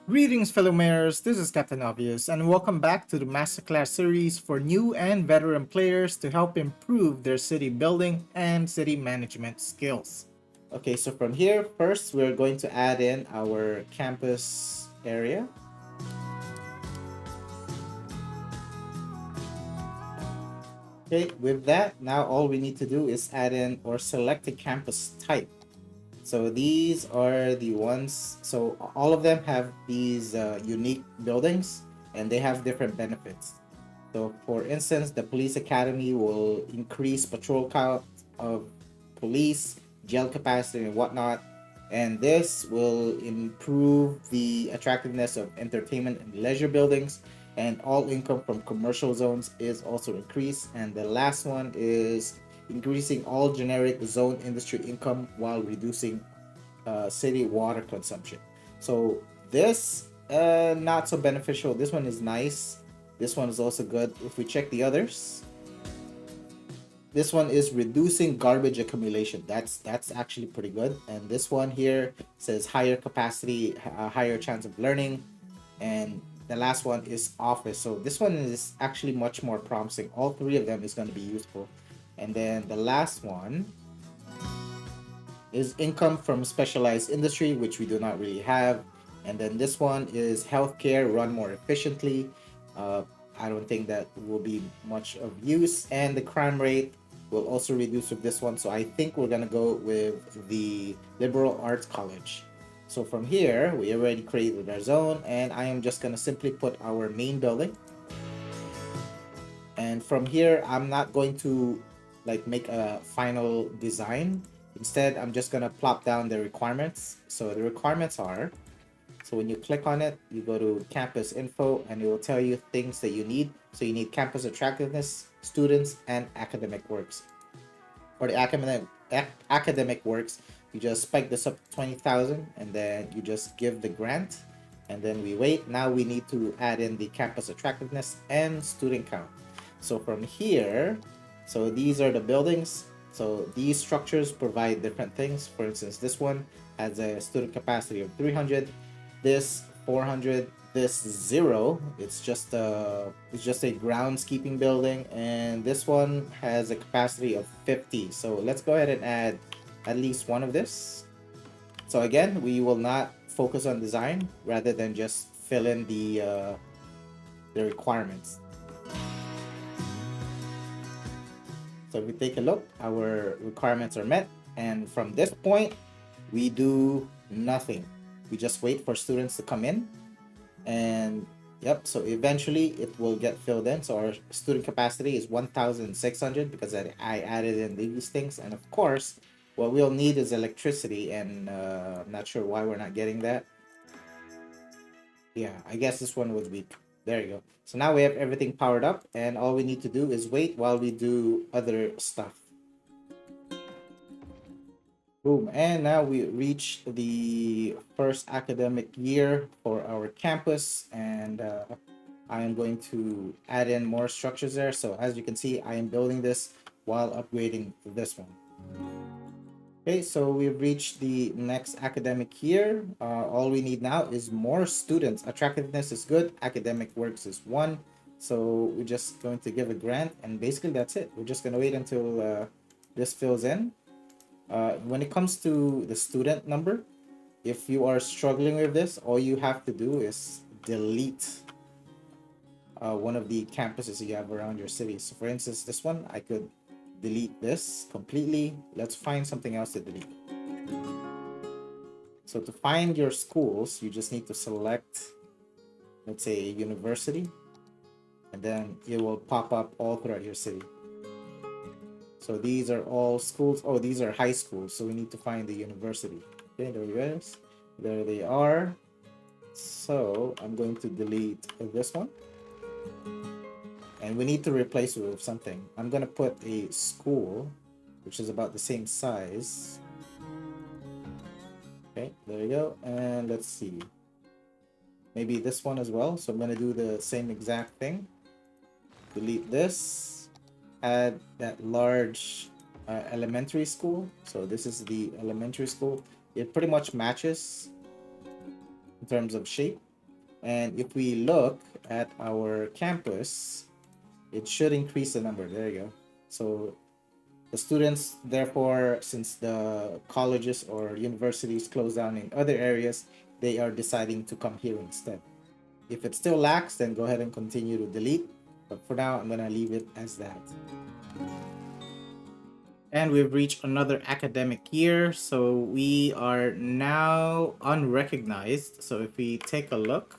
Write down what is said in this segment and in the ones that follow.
Greetings, fellow mayors. This is Captain Obvious, and welcome back to the Masterclass series for new and veteran players to help improve their city building and city management skills. Okay, so from here, first we're going to add in our campus area. Okay, with that, now all we need to do is add in or select a campus type. So these are the ones, so all of them have these unique buildings and they have different benefits. So for instance, the police academy will increase patrol count of police, jail capacity and whatnot. And this will improve the attractiveness of entertainment and leisure buildings, and all income from commercial zones is also increased. And the last one is increasing all generic zone industry income while reducing city water consumption. So this not so beneficial. This one is nice. This one is also good. If we check the others, this one is reducing garbage accumulation. That's actually pretty good. And this one here says higher capacity, higher chance of learning. And the last one is office. So this one is actually much more promising. All three of them is going to be useful. And then the last one is income from specialized industry, which we do not really have. And then this one is healthcare run more efficiently. I don't think that will be much of use. And the crime rate will also reduce with this one. So I think we're gonna go with the liberal arts college. So from here, we already created our zone, and I am just gonna simply put our main building. And from here, I'm not going to like make a final design. Instead, I'm just gonna plop down the requirements. So the requirements are, so when you click on it, you go to campus info and it will tell you things that you need. So you need campus attractiveness, students, and academic works. For the academic works, you just spike this up to 20,000 and then you just give the grant, and then we wait. Now we need to add in the campus attractiveness and student count. So from here, so these are the buildings. So these structures provide different things. For instance, this one has a student capacity of 300, this 400, this 0. It's just a groundskeeping building, and this one has a capacity of 50. So let's go ahead and add at least one of this. So again, we will not focus on design rather than just fill in the requirements. So if we take a look, our requirements are met. And from this point, we do nothing. We just wait for students to come in. And yep, so eventually it will get filled in. So our student capacity is 1,600 because I added in these things. And of course, what we'll need is electricity. And I'm not sure why we're not getting that. Yeah, I guess this one was weak. There you go. So now we have everything powered up, and all we need to do is wait while we do other stuff. Boom. And now we reach the first academic year for our campus, and I am going to add in more structures there. So as you can see, I am building this while upgrading this one. Okay, so we've reached the next academic year. All we need now is more students. Attractiveness is good. Academic works is 1. So we're just going to give a grant, and basically that's it. We're just going to wait until this fills in. When it comes to the student number, if you are struggling with this, all you have to do is delete one of the campuses you have around your city. So for instance, this one, I could delete this completely. Let's find something else to delete. So to find your schools, you just need to select, let's say, a university, and then it will pop up all throughout your city. So these are all schools. Oh, these are high schools. So we need to find the university. Okay, there it is. There they are. So I'm going to delete this one. And we need to replace it with something. I'm going to put a school, which is about the same size. Okay, there you go. And let's see. Maybe this one as well. So I'm going to do the same exact thing. Delete this. Add that large elementary school. So this is the elementary school. It pretty much matches in terms of shape. And if we look at our campus, it should increase the number. There you go. So the students, therefore, since the colleges or universities close down in other areas, they are deciding to come here instead. If it still lacks, then go ahead and continue to delete. But for now, I'm going to leave it as that. And we've reached another academic year. So we are now unrecognized. So if we take a look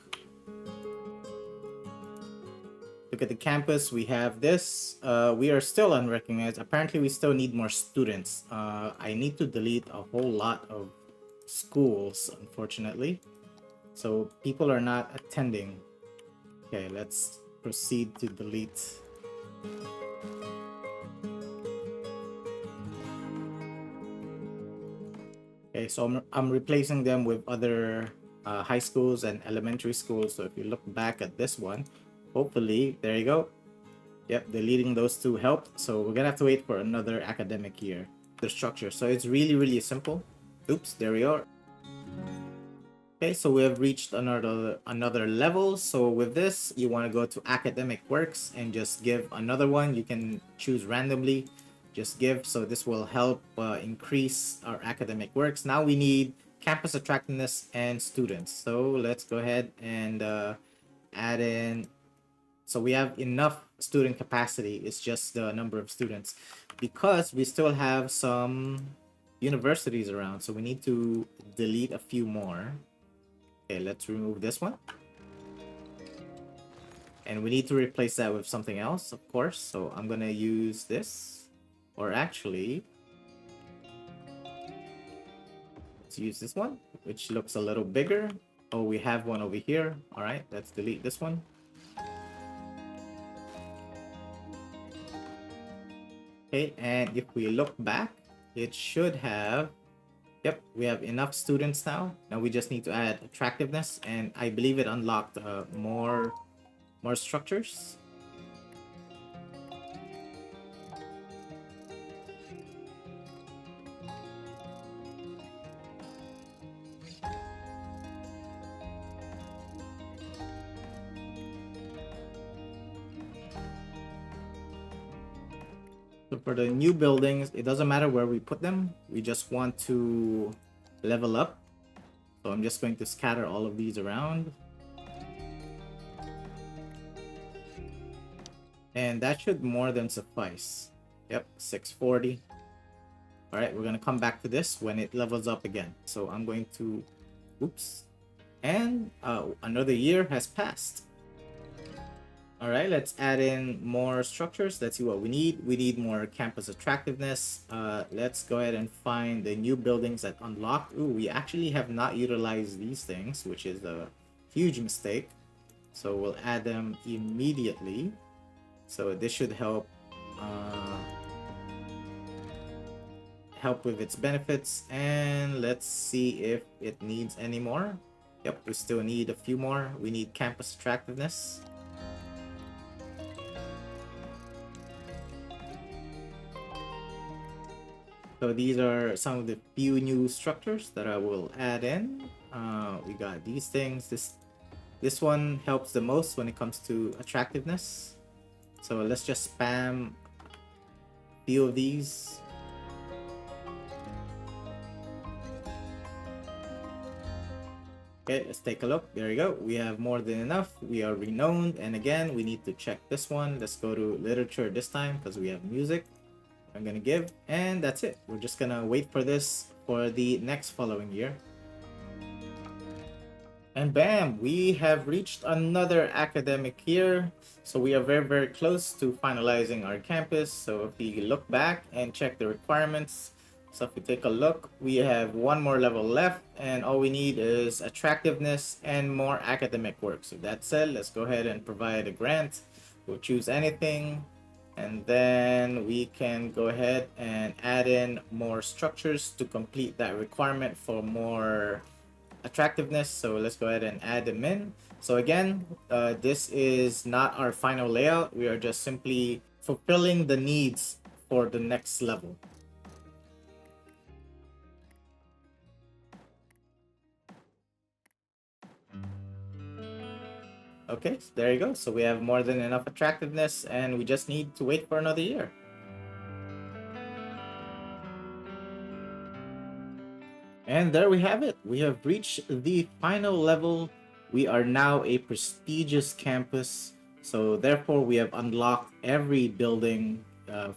at the campus, we have this. We are still unrecognized. Apparently, we still need more students. I need to delete a whole lot of schools, unfortunately. So people are not attending. Okay, let's proceed to delete. Okay, so I'm replacing them with other high schools and elementary schools. So if you look back at this one, hopefully, there you go. Yep, deleting those two helped. So we're gonna have to wait for another academic year. The structure. So it's really, really simple. Oops, there we are. Okay, so we have reached another level. So with this, you want to go to academic works and just give another one. You can choose randomly, just give. So this will help increase our academic works. Now we need campus attractiveness and students. So let's go ahead and add in. So we have enough student capacity. It's just the number of students because we still have some universities around. So we need to delete a few more. Okay, let's remove this one. And we need to replace that with something else, of course. So I'm gonna use this. Or actually, let's use this one, which looks a little bigger. Oh, we have one over here. All right, let's delete this one. Okay, and if we look back, it should have, yep, we have enough students now. Now we just need to add attractiveness, and I believe it unlocked more structures. So for the new buildings, it doesn't matter where we put them. We just want to level up. So I'm just going to scatter all of these around. And that should more than suffice. Yep, 640. All right, we're going to come back to this when it levels up again. So I'm going to, oops. And another year has passed. All right, let's add in more structures. Let's see what we need. We need more campus attractiveness. Let's go ahead and find the new buildings that unlocked. Ooh, we actually have not utilized these things, which is a huge mistake. So we'll add them immediately. So this should help help with its benefits. And let's see if it needs any more. Yep, we still need a few more. We need campus attractiveness. So these are some of the few new structures that I will add in. We got these things. This one helps the most when it comes to attractiveness. So let's just spam a few of these. Okay, let's take a look. There you go. We have more than enough. We are renowned. And again, we need to check this one. Let's go to literature this time because we have music. I'm gonna give, and that's it. We're just gonna wait for this for the next following year. And bam, we have reached another academic year. So we are very, very close to finalizing our campus. So if you look back and check the requirements, so if we take a look, we have one more level left, and all we need is attractiveness and more academic work. So that said, let's go ahead and provide a grant. We'll choose anything. And then we can go ahead and add in more structures to complete that requirement for more attractiveness. So let's go ahead and add them in. So again, this is not our final layout. We are just simply fulfilling the needs for the next level. Okay, so there you go. So we have more than enough attractiveness, and we just need to wait for another year. And there we have it. We have reached the final level. We are now a prestigious campus. So therefore, we have unlocked every building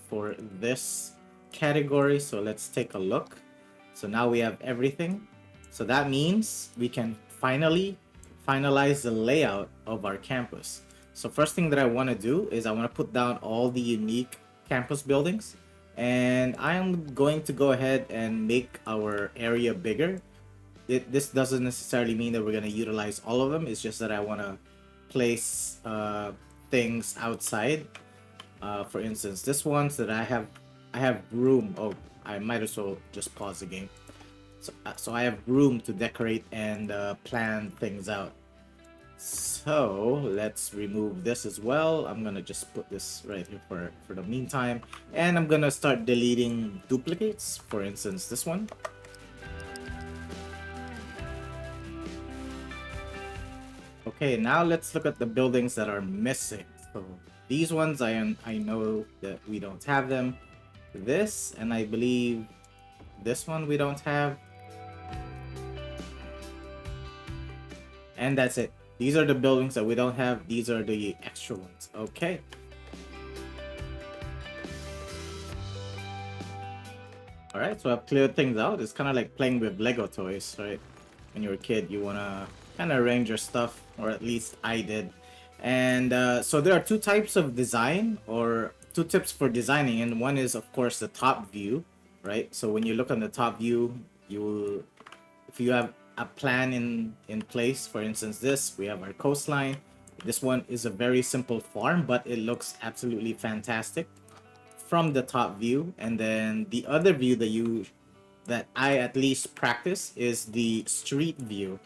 for this category. So let's take a look. So now we have everything. So that means we can finally finalize the layout of our campus. So first thing that I want to do is I want to put down all the unique campus buildings, and I'm going to go ahead and make our area bigger. This doesn't necessarily mean that we're going to utilize all of them. It's just that I want to place things outside. For instance, this one, so that I have room. Oh, I might as well just pause the game. So I have room to decorate and plan things out. So let's remove this as well. I'm gonna just put this right here for the meantime, and I'm gonna start deleting duplicates. For instance, this one. Okay, now let's look at the buildings that are missing. So these ones, I know that we don't have them. This, and I believe this one we don't have. And that's it. These are the buildings that we don't have. These are the extra ones. Okay. Alright, so I've cleared things out. It's kind of like playing with Lego toys, right? When you're a kid, you want to kind of arrange your stuff, or at least I did. And so there are two types of design, or two tips for designing. And one is, of course, the top view, right? So when you look on the top view, you will, if you have a plan in place, for instance, this, we have our coastline. This one is a very simple farm, but it looks absolutely fantastic from the top view. And then the other view that I at least practice is the street view,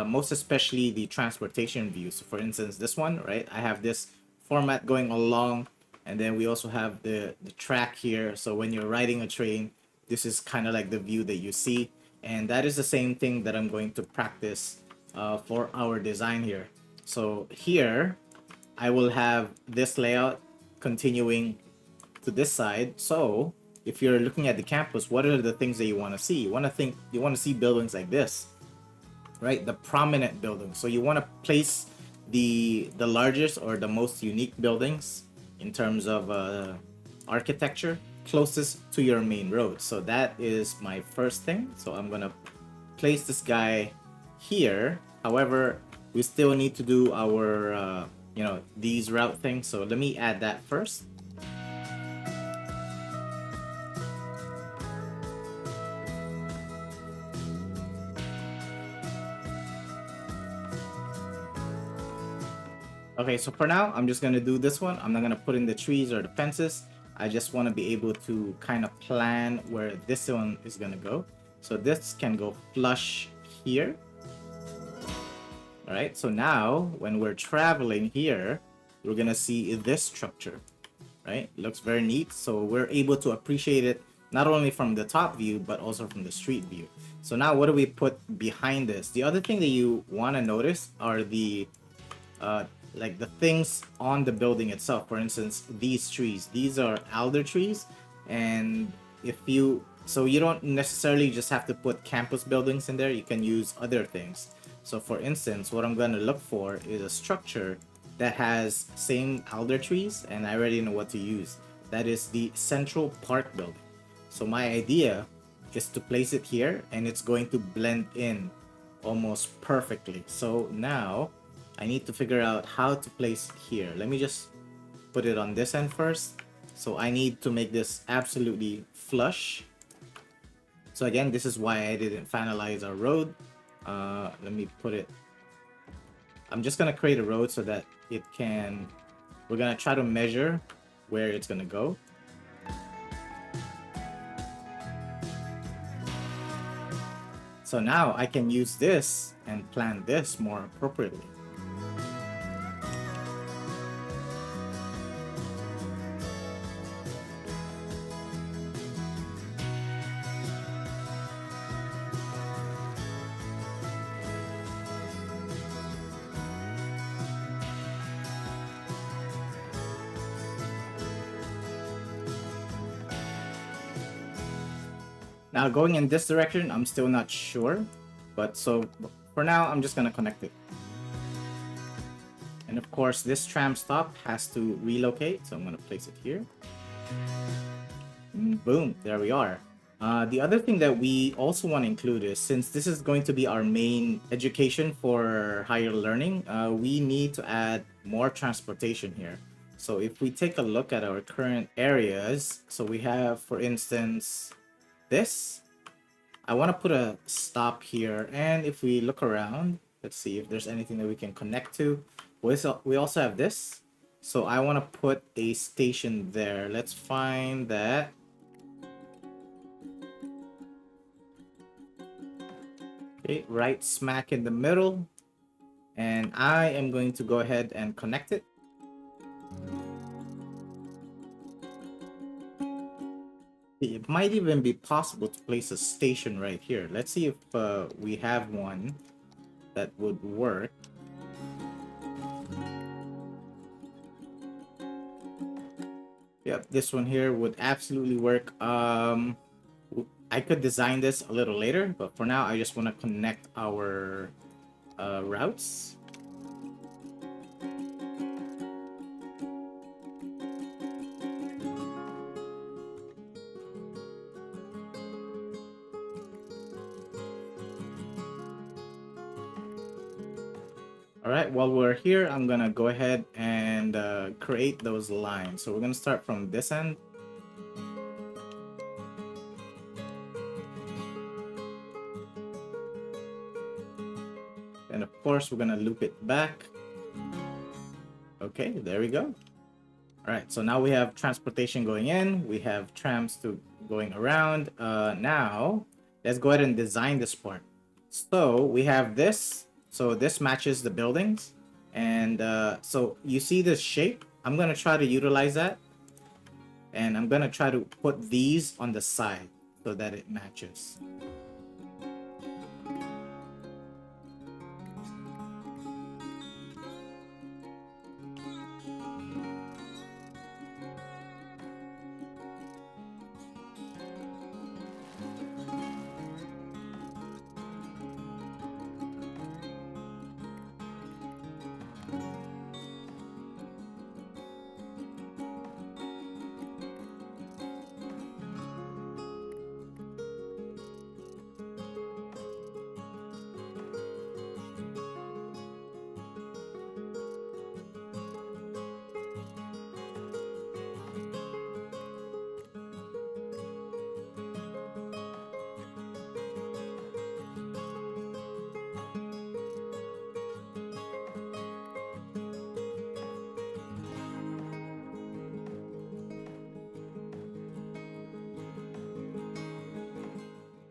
most especially the transportation view. So for instance, this one, right, I have this format going along, and then we also have the track here. So when you're riding a train, this is kind of like the view that you see. And that is the same thing that I'm going to practice for our design here. So here, I will have this layout continuing to this side. So if you're looking at the campus, what are the things that you want to see? You want to see buildings like this, right? The prominent buildings. So you want to place the largest or the most unique buildings in terms of architecture closest to your main road. So that is my first thing. So I'm gonna place this guy here. However, we still need to do our these route things. So let me add that first. Okay, so for now, I'm just gonna do this one. I'm not gonna put in the trees or the fences. I just want to be able to kind of plan where this one is gonna go. So this can go flush here. All right, so now when we're traveling here, we're gonna see this structure, right? It looks very neat. So we're able to appreciate it not only from the top view, but also from the street view. So now what do we put behind this? The other thing that you want to notice are the like the things on the building itself. For instance, these trees, these are alder trees, and so you don't necessarily just have to put campus buildings in there. You can use other things. So for instance, what I'm going to look for is a structure that has same alder trees, and I already know what to use. That is the Central Park building. So my idea is to place it here, and it's going to blend in almost perfectly. So now I need to figure out how to place here. Let me just put it on this end first. So I need to make this absolutely flush. So again, this is why I didn't finalize our road. Let me put it. I'm just gonna create a road so that we're gonna try to measure where it's gonna go. So now I can use this and plan this more appropriately. Now going in this direction, I'm still not sure, but so for now, I'm just gonna connect it. And of course, this tram stop has to relocate, so I'm gonna place it here. Boom, there we are. The other thing that we also want to include is, since this is going to be our main education for higher learning, we need to add more transportation here. So if we take a look at our current areas, so we have, for instance, this. I want to put a stop here, and if we look around, let's see if there's anything that we can connect to. We also have this. So I want to put a station there. Let's find that. Okay, right smack in the middle. And I am going to go ahead and connect it. It might even be possible to place a station right here. Let's see if we have one that would work. Yep, this one here would absolutely work. I could design this a little later, but for now, I just want to connect our routes. All right, while we're here, I'm gonna go ahead and create those lines. So we're gonna start from this end. And of course, we're gonna loop it back. Okay, there we go. All right, so now we have transportation going in. We have trams going around. Now, let's go ahead and design this part. So we have this. So this matches the buildings. And so you see this shape? I'm going to try to utilize that. And I'm going to try to put these on the side so that it matches.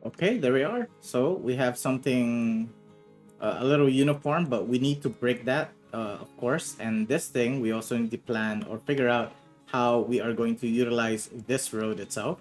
Okay, there we are. So we have something a little uniform, but we need to break that, of course. And this thing, we also need to plan or figure out how we are going to utilize this road itself.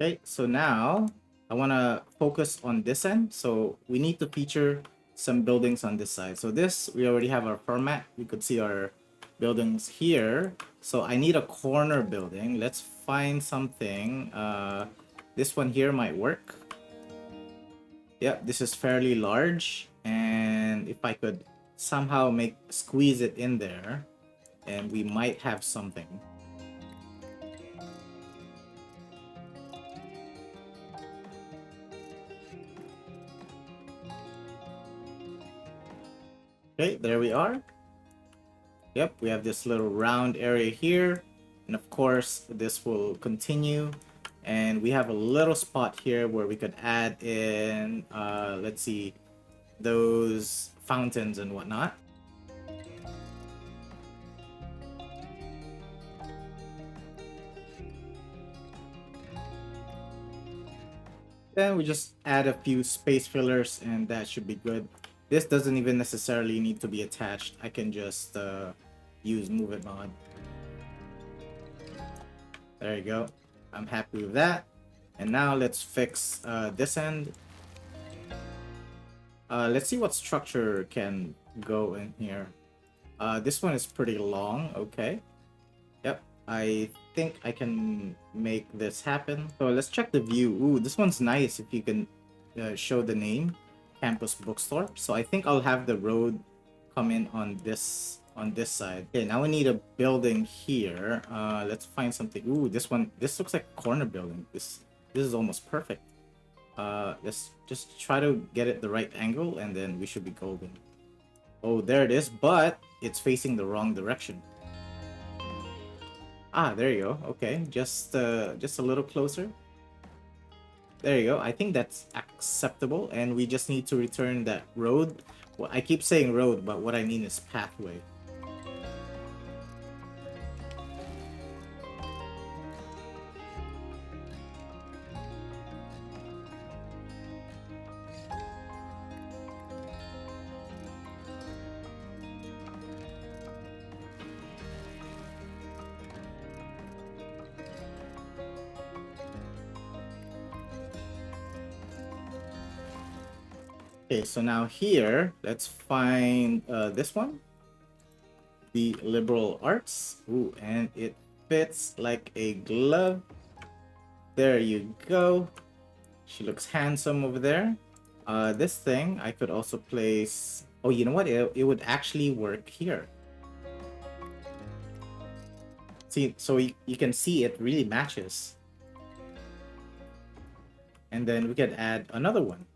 Okay, so now I want to focus on this end. So we need to feature some buildings on this side. So this, we already have our format. We could see our buildings here. So I need a corner building. Let's find something. This one here might work. Yep, this is fairly large. And if I could somehow squeeze it in there, and we might have something. Okay, there we are. Yep, we have this little round area here. And of course, this will continue. And we have a little spot here where we could add in, let's see, those fountains and whatnot. Then we just add a few space fillers and that should be good. This doesn't even necessarily need to be attached. I can just use Move It Mod. There you go. I'm happy with that. And now let's fix this end. Let's see what structure can go in here. This one is pretty long. Okay. Yep. I think I can make this happen. So let's check the view. Ooh, this one's nice if you can show the name. Campus Bookstore. So I think I'll have the road come in on this side. Okay, now we need a building here. Let's find something. Ooh, this looks like a corner building. This is almost perfect. Let's just try to get it the right angle and then we should be golden. Oh, there it is, but it's facing the wrong direction. Ah, there you go. Okay, just a little closer. There you go. I think that's acceptable, and we just need to return that road. Well, I keep saying road, but what I mean is pathway. Okay, so now here, let's find this one. The liberal arts. Ooh, and it fits like a glove. There you go. She looks handsome over there. This thing, I could also place... Oh, you know what? It would actually work here. See, so you can see it really matches. And then we could add another one.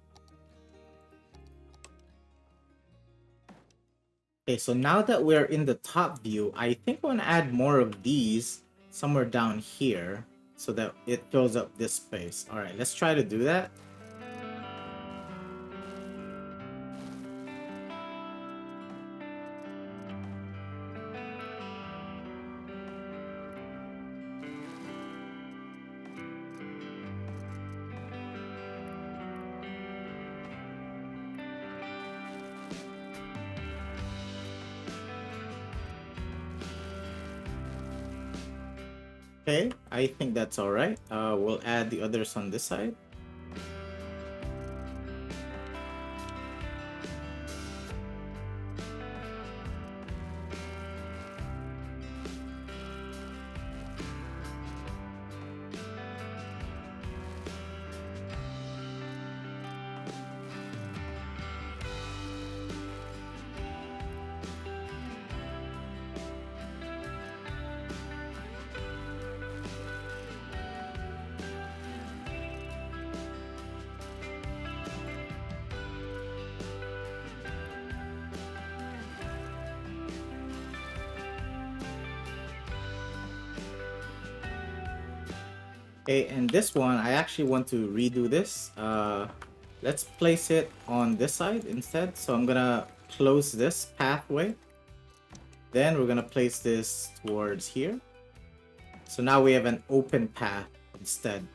Okay, so now that we're in the top view, I think I want to add more of these somewhere down here so that it fills up this space. All right, let's try to do that. Okay, I think that's all right. We'll add the others on this side. Okay, and this one, I actually want to redo this. Let's place it on this side instead. So I'm gonna close this pathway. Then we're gonna place this towards here. So now we have an open path instead.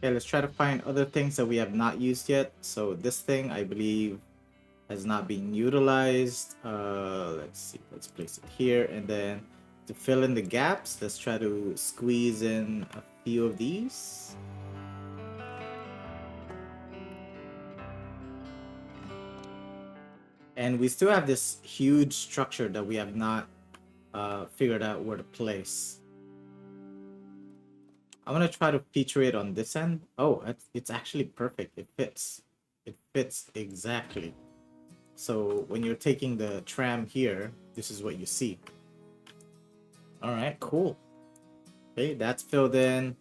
Okay, let's try to find other things that we have not used yet. So this thing, I believe, has not been utilized. Let's see, let's place it here. And then to fill in the gaps, let's try to squeeze in a few of these. And we still have this huge structure that we have not figured out where to place. I'm gonna try to feature it on this end. Oh, it's actually perfect. It fits. It fits exactly. So when you're taking the tram here, this is what you see. All right, cool. Okay, that's filled in.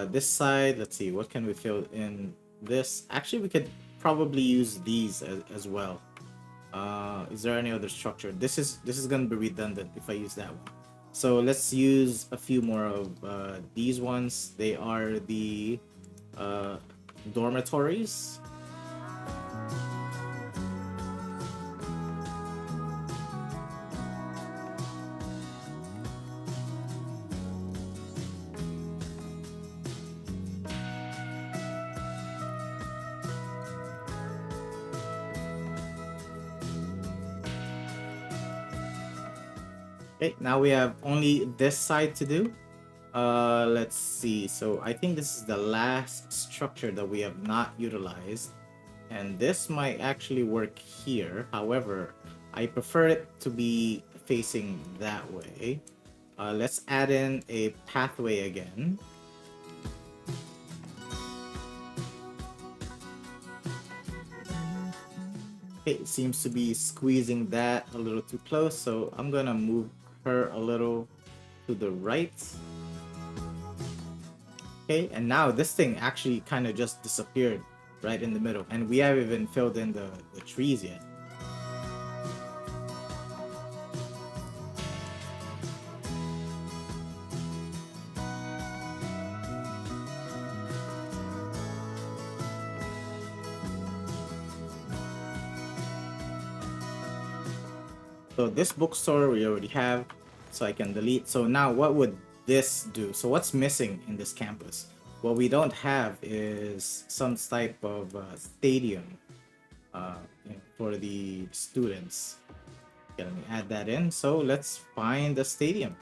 This side, let's see, what can we fill in this? Actually, we could probably use these as well. Is there any other structure? This is gonna be redundant if I use that one. So let's use a few more of these ones. They are the dormitories. Okay, now we have only this side to do. Let's see. So I think this is the last structure that we have not utilized. And this might actually work here. However, I prefer it to be facing that way. Let's add in a pathway again. Okay, it seems to be squeezing that a little too close, so I'm gonna move her a little to the right. Okay, and now this thing actually kind of just disappeared right in the middle, and we haven't even filled in the trees yet. So this bookstore we already have, so I can delete. So now what would this do? So what's missing in this campus? What we don't have is some type of stadium for the students. Okay, let me add that in. So let's find the stadium.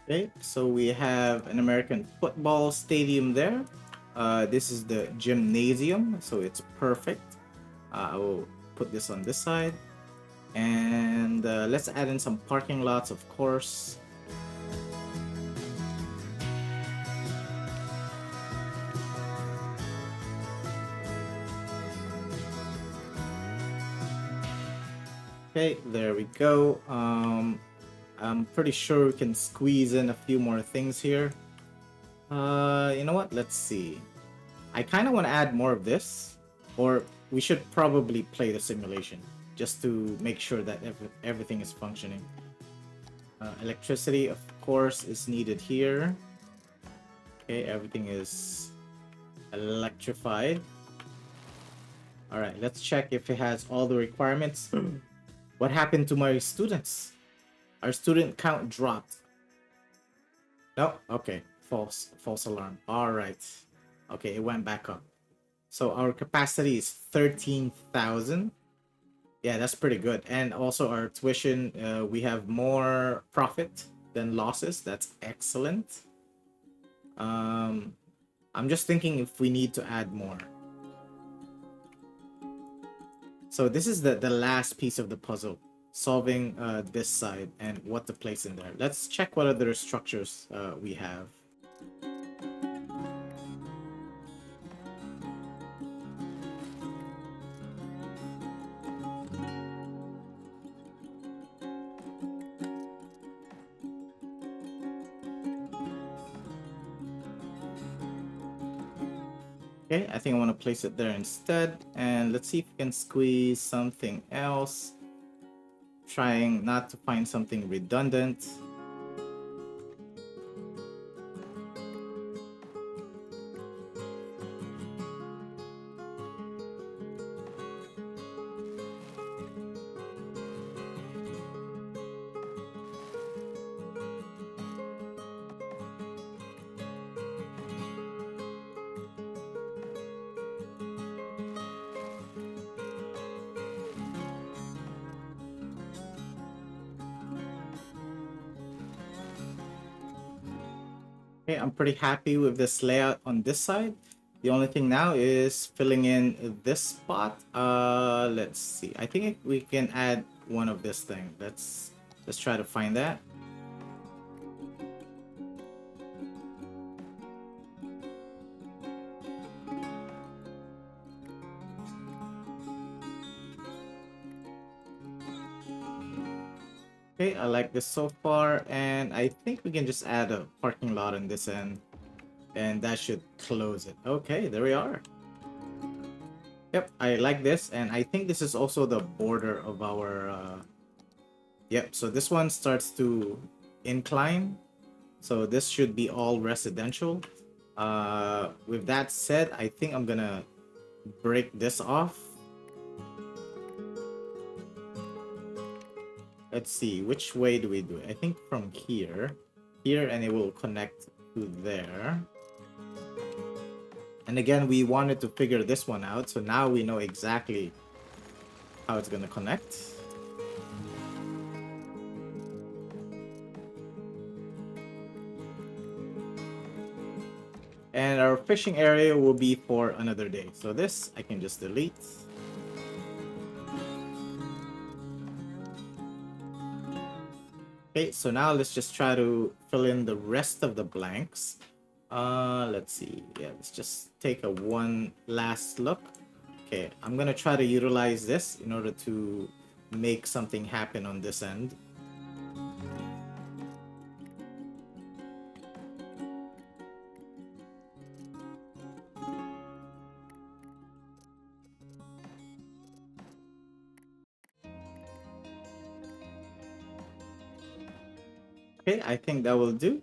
Okay, so we have an American football stadium there. This is the gymnasium, so it's perfect. I will put this on this side. And let's add in some parking lots, of course. Okay, there we go. I'm pretty sure we can squeeze in a few more things here. You know what? Let's see. I kind of want to add more of this, or we should probably play the simulation just to make sure that everything is functioning. Electricity, of course, is needed here. Okay, everything is electrified. All right, let's check if it has all the requirements. What happened to my students? Our student count dropped. No, okay, false alarm. All right, okay, it went back up. So our capacity is 13,000. Yeah, that's pretty good. And also our tuition, we have more profit than losses. That's excellent. I'm just thinking if we need to add more. So this is the last piece of the puzzle, solving this side and what to place in there. Let's check what other structures we have. Okay, I think I want to place it there instead. And let's see if we can squeeze something else. Trying not to find something redundant. Okay, I'm pretty happy with this layout on this side. The only thing now is filling in this spot. Let's see. I think we can add one of this thing. Let's try to find that. Okay, I like this so far, and I think we can just add a parking lot on this end, and that should close it. Okay, there we are. Yep, I like this, and I think this is also the border of our... Yep, so this one starts to incline. So this should be all residential. With that said, I think I'm gonna break this off. Let's see, which way do we do it? I think from here, and it will connect to there. And again, we wanted to figure this one out, so now we know exactly how it's gonna connect. And our fishing area will be for another day. So this I can just delete. Okay, so now let's just try to fill in the rest of the blanks. Let's see. Yeah, let's just take a one last look. Okay, I'm gonna try to utilize this in order to make something happen on this end. Okay, I think that will do.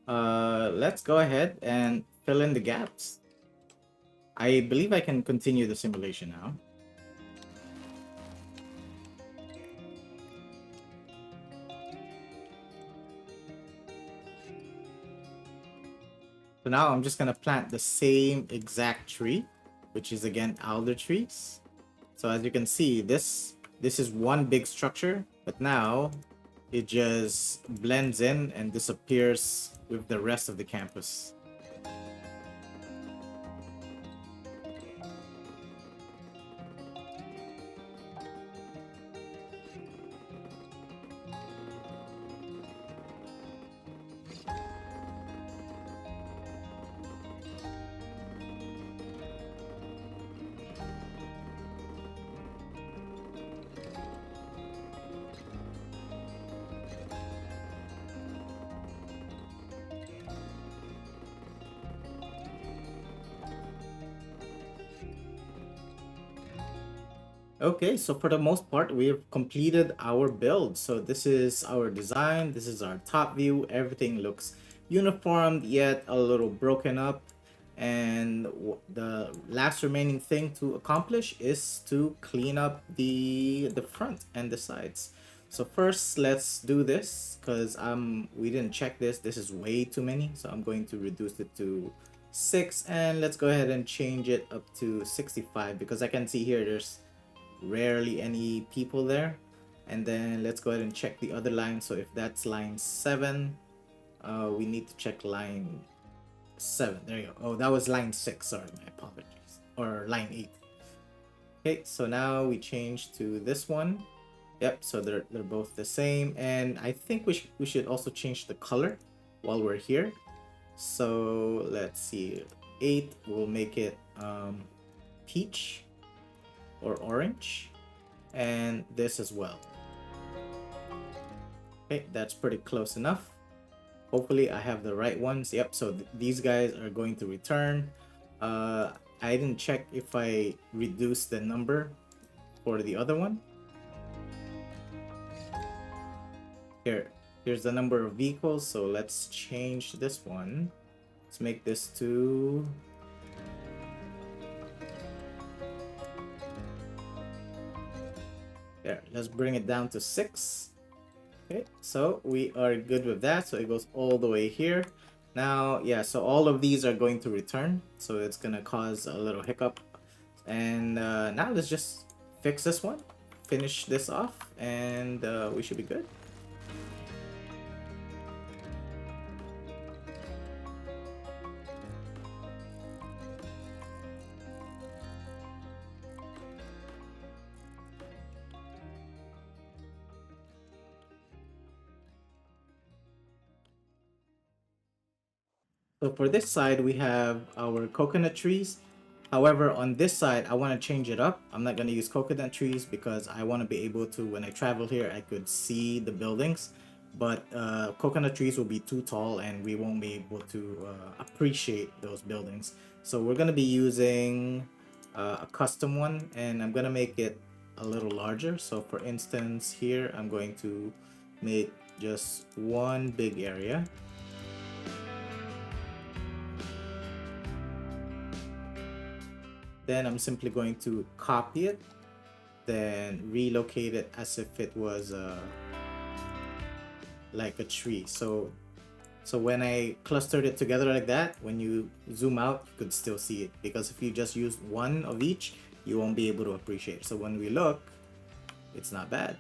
Let's go ahead and fill in the gaps. I believe I can continue the simulation now. So now I'm just gonna plant the same exact tree, which is again alder trees. So as you can see, this is one big structure, but now it just blends in and disappears with the rest of the campus. Okay, so for the most part, we've completed our build. So this is our design, this is our top view, everything looks uniformed yet a little broken up. And the last remaining thing to accomplish is to clean up the front and the sides. So first, let's do this because we didn't check this. This is way too many, so I'm going to reduce it to 6, and let's go ahead and change it up to 65 because I can see here there's rarely any people there. And then let's go ahead and check the other line. So if that's line 7, we need to check line 7. There you go. Oh, that was line 6. Sorry, my apologies. Or line 8. Okay, so now we change to this one. Yep, so they're both the same. And I think we should also change the color while we're here. So let's see. 8, we'll make it peach or orange, and this as well. Okay, that's pretty close enough. Hopefully I have the right ones. Yep, so these guys are going to return. I didn't check if I reduced the number for the other one. Here's the number of vehicles, so let's change this one. Let's make this to there. Let's bring it down to 6. Okay, so we are good with that. So it goes all the way here. Now, yeah, so all of these are going to return. So it's gonna cause a little hiccup. And now let's just fix this one, finish this off, and we should be good. So for this side, we have our coconut trees. However, on this side, I want to change it up. I'm not going to use coconut trees because I want to be able to, when I travel here, I could see the buildings. But coconut trees will be too tall and we won't be able to appreciate those buildings. So we're going to be using a custom one, and I'm going to make it a little larger. So for instance, here I'm going to make just one big area. Then I'm simply going to copy it, then relocate it as if it was like a tree. So when I clustered it together like that, when you zoom out, you could still see it. Because if you just use one of each, you won't be able to appreciate it. So when we look, it's not bad.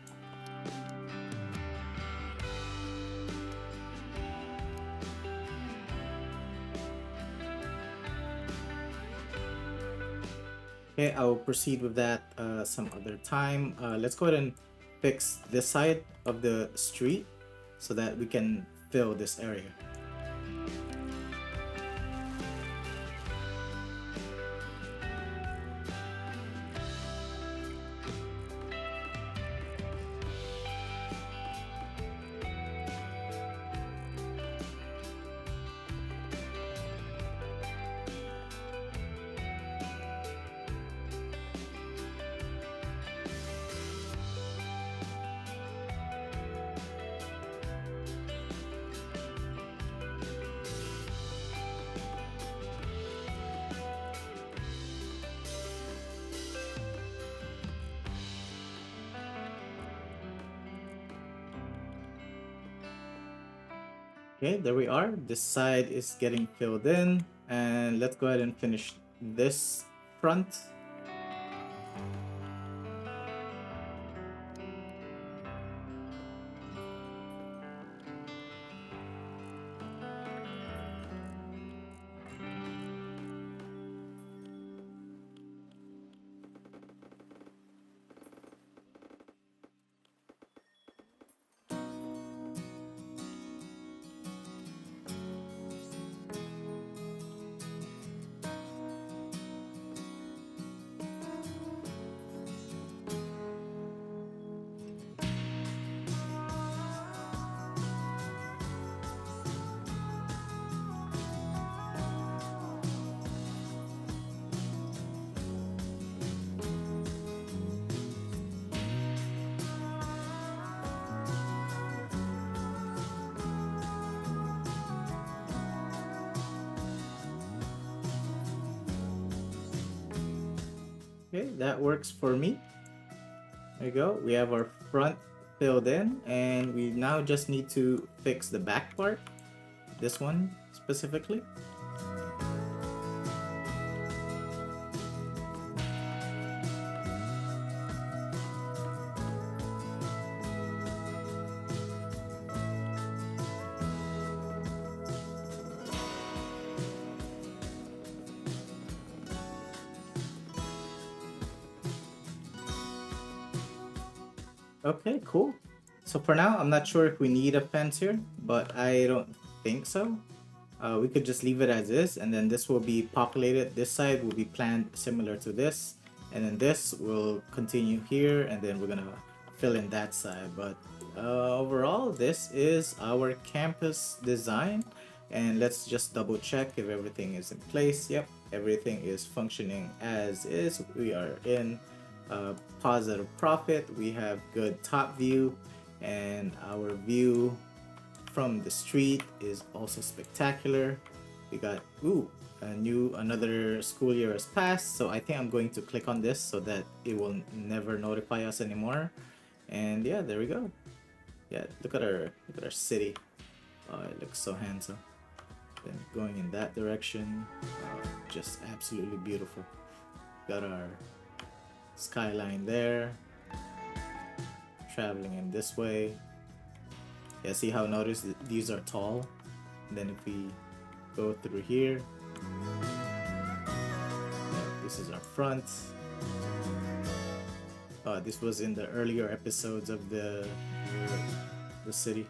Okay, I will proceed with that some other time. Let's go ahead and fix this side of the street so that we can fill this area. Okay, there we are. This side is getting filled in, and let's go ahead and finish this front. Okay, that works for me. There you go. We have our front filled in, and we now just need to fix the back part. This one specifically. Okay, cool. So for now, I'm not sure if we need a fence here, but I don't think so. We could just leave it as is, and then this will be populated. This side will be planned similar to this, and then this will continue here, and then we're gonna fill in that side. But overall, this is our campus design, and let's just double check if everything is in place. Yep, everything is functioning as is. We are in positive profit. We have good top view, and our view from the street is also spectacular. We got another school year has passed, so I think I'm going to click on this so that it will never notify us anymore. And yeah, there we go. Yeah, look at our city. Oh, it looks so handsome. Then going in that direction, just absolutely beautiful. Got our skyline there, traveling in this way. Yeah, see how notice that these are tall. And then if we go through here, this is our front. This was in the earlier episodes of the city.